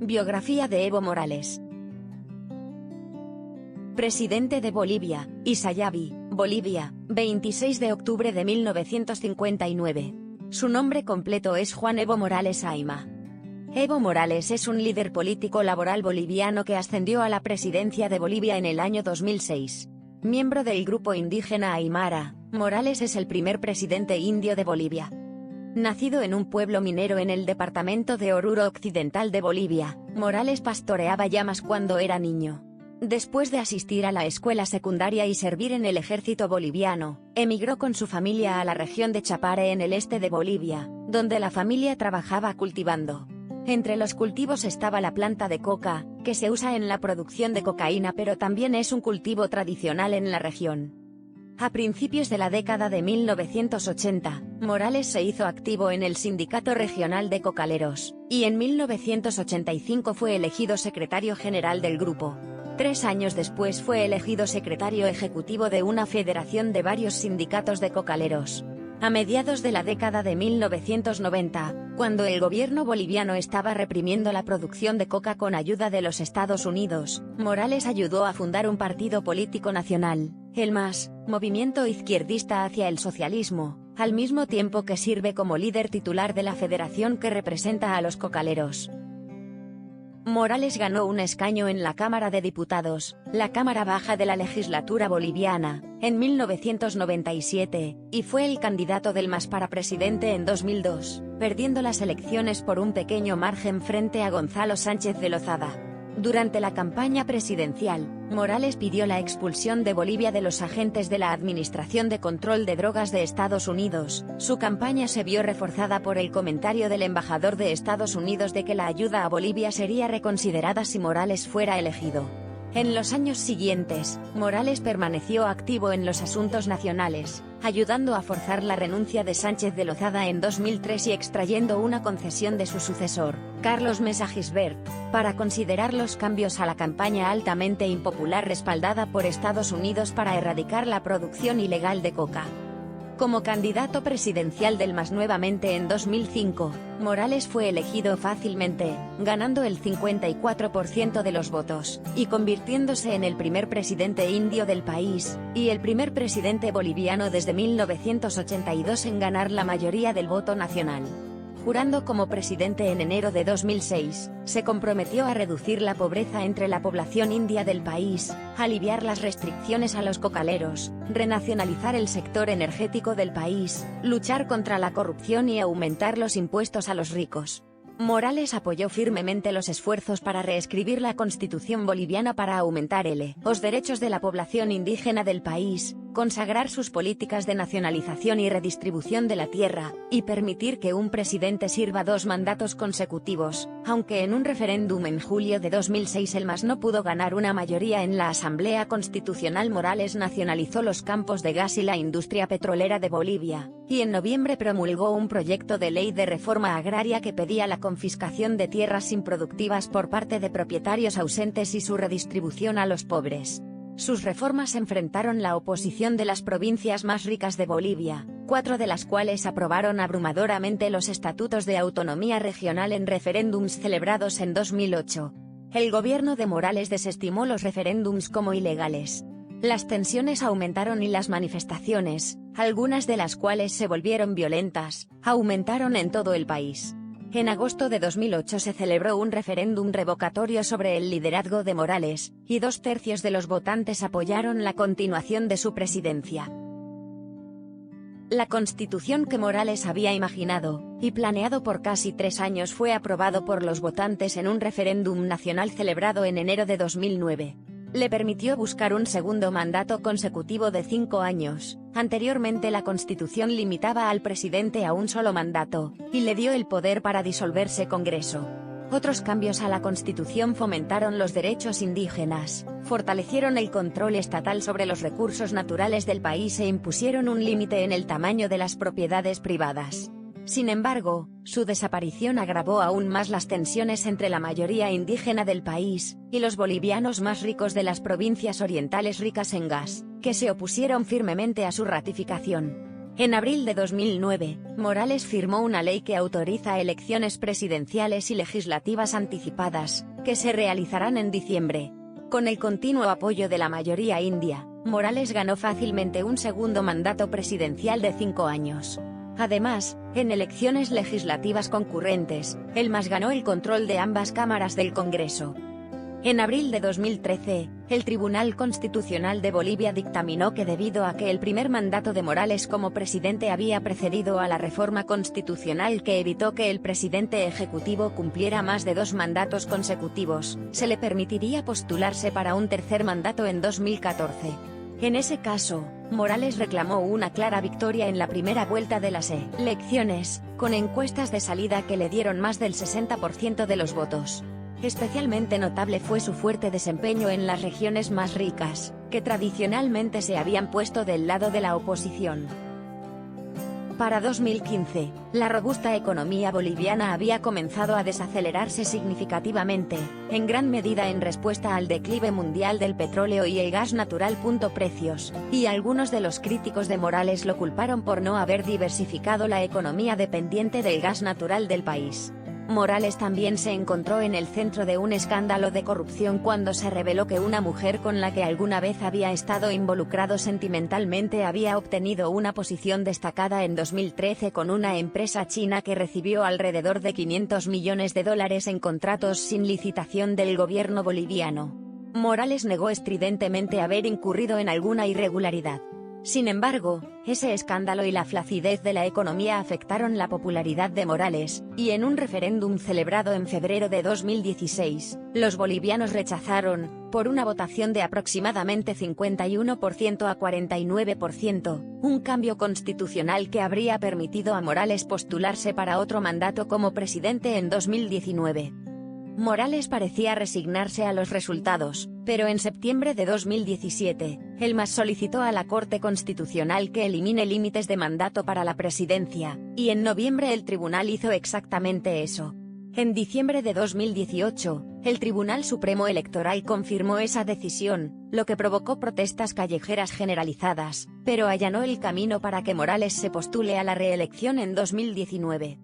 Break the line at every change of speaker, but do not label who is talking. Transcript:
Biografía de Evo Morales. Presidente de Bolivia, Isayavi, Bolivia, 26 de octubre de 1959. Su nombre completo es Juan Evo Morales Aima. Evo Morales es un líder político laboral boliviano que ascendió a la presidencia de Bolivia en el año 2006. Miembro del grupo indígena Aymara, Morales es el primer presidente indio de Bolivia. Nacido en un pueblo minero en el departamento de Oruro Occidental de Bolivia, Morales pastoreaba llamas cuando era niño. Después de asistir a la escuela secundaria y servir en el ejército boliviano, emigró con su familia a la región de Chapare en el este de Bolivia, donde la familia trabajaba cultivando. Entre los cultivos estaba la planta de coca, que se usa en la producción de cocaína pero también es un cultivo tradicional en la región. A principios de la década de 1980, Morales se hizo activo en el Sindicato Regional de Cocaleros, y en 1985 fue elegido secretario general del grupo. 3 años después fue elegido secretario ejecutivo de una federación de varios sindicatos de cocaleros. A mediados de la década de 1990, cuando el gobierno boliviano estaba reprimiendo la producción de coca con ayuda de los Estados Unidos, Morales ayudó a fundar un partido político nacional, el MAS, Movimiento Izquierdista hacia el Socialismo, al mismo tiempo que sirve como líder titular de la federación que representa a los cocaleros. Morales ganó un escaño en la Cámara de Diputados, la Cámara Baja de la legislatura boliviana, en 1997, y fue el candidato del MAS para presidente en 2002, perdiendo las elecciones por un pequeño margen frente a Gonzalo Sánchez de Lozada. Durante la campaña presidencial, Morales pidió la expulsión de Bolivia de los agentes de la Administración de Control de Drogas de Estados Unidos. Su campaña se vio reforzada por el comentario del embajador de Estados Unidos de que la ayuda a Bolivia sería reconsiderada si Morales fuera elegido. En los años siguientes, Morales permaneció activo en los asuntos nacionales, ayudando a forzar la renuncia de Sánchez de Lozada en 2003 y extrayendo una concesión de su sucesor, Carlos Mesa Gisbert, para considerar los cambios a la campaña altamente impopular respaldada por Estados Unidos para erradicar la producción ilegal de coca. Como candidato presidencial del MAS nuevamente en 2005, Morales fue elegido fácilmente, ganando el 54% de los votos, y convirtiéndose en el primer presidente indio del país, y el primer presidente boliviano desde 1982 en ganar la mayoría del voto nacional. Jurando como presidente en enero de 2006, se comprometió a reducir la pobreza entre la población india del país, aliviar las restricciones a los cocaleros, renacionalizar el sector energético del país, luchar contra la corrupción y aumentar los impuestos a los ricos. Morales apoyó firmemente los esfuerzos para reescribir la Constitución boliviana para aumentar los derechos de la población indígena del país, consagrar sus políticas de nacionalización y redistribución de la tierra, y permitir que un presidente sirva 2 mandatos consecutivos, aunque en un referéndum en julio de 2006 el MAS no pudo ganar una mayoría en la Asamblea Constitucional. Morales nacionalizó los campos de gas y la industria petrolera de Bolivia, y en noviembre promulgó un proyecto de ley de reforma agraria que pedía la confiscación de tierras improductivas por parte de propietarios ausentes y su redistribución a los pobres. Sus reformas enfrentaron la oposición de las provincias más ricas de Bolivia, 4 de las cuales aprobaron abrumadoramente los estatutos de autonomía regional en referéndums celebrados en 2008. El gobierno de Morales desestimó los referéndums como ilegales. Las tensiones aumentaron y las manifestaciones, algunas de las cuales se volvieron violentas, aumentaron en todo el país. En agosto de 2008 se celebró un referéndum revocatorio sobre el liderazgo de Morales, y 2/3 de los votantes apoyaron la continuación de su presidencia. La constitución que Morales había imaginado, y planeado por casi 3 años fue aprobado por los votantes en un referéndum nacional celebrado en enero de 2009. Le permitió buscar un segundo mandato consecutivo de 5 años. Anteriormente la Constitución limitaba al presidente a un solo mandato, y le dio el poder para disolverse Congreso. Otros cambios a la Constitución fomentaron los derechos indígenas, fortalecieron el control estatal sobre los recursos naturales del país e impusieron un límite en el tamaño de las propiedades privadas. Sin embargo, su desaparición agravó aún más las tensiones entre la mayoría indígena del país y los bolivianos más ricos de las provincias orientales ricas en gas, que se opusieron firmemente a su ratificación. En abril de 2009, Morales firmó una ley que autoriza elecciones presidenciales y legislativas anticipadas, que se realizarán en diciembre. Con el continuo apoyo de la mayoría india, Morales ganó fácilmente un segundo mandato presidencial de 5 años. Además, en elecciones legislativas concurrentes, el MAS ganó el control de ambas cámaras del Congreso. En abril de 2013, el Tribunal Constitucional de Bolivia dictaminó que debido a que el primer mandato de Morales como presidente había precedido a la reforma constitucional que evitó que el presidente ejecutivo cumpliera más de 2 mandatos consecutivos, se le permitiría postularse para un tercer mandato en 2014. En ese caso, Morales reclamó una clara victoria en la primera vuelta de las elecciones, con encuestas de salida que le dieron más del 60% de los votos. Especialmente notable fue su fuerte desempeño en las regiones más ricas, que tradicionalmente se habían puesto del lado de la oposición. Para 2015, la robusta economía boliviana había comenzado a desacelerarse significativamente, en gran medida en respuesta al declive mundial del petróleo y el gas natural. Precios, y algunos de los críticos de Morales lo culparon por no haber diversificado la economía dependiente del gas natural del país. Morales también se encontró en el centro de un escándalo de corrupción cuando se reveló que una mujer con la que alguna vez había estado involucrado sentimentalmente había obtenido una posición destacada en 2013 con una empresa china que recibió alrededor de $500 millones en contratos sin licitación del gobierno boliviano. Morales negó estridentemente haber incurrido en alguna irregularidad. Sin embargo, ese escándalo y la flacidez de la economía afectaron la popularidad de Morales, y en un referéndum celebrado en febrero de 2016, los bolivianos rechazaron, por una votación de aproximadamente 51% a 49%, un cambio constitucional que habría permitido a Morales postularse para otro mandato como presidente en 2019. Morales parecía resignarse a los resultados, pero en septiembre de 2017, el MAS solicitó a la Corte Constitucional que elimine límites de mandato para la presidencia, y en noviembre el tribunal hizo exactamente eso. En diciembre de 2018, el Tribunal Supremo Electoral confirmó esa decisión, lo que provocó protestas callejeras generalizadas, pero allanó el camino para que Morales se postule a la reelección en 2019.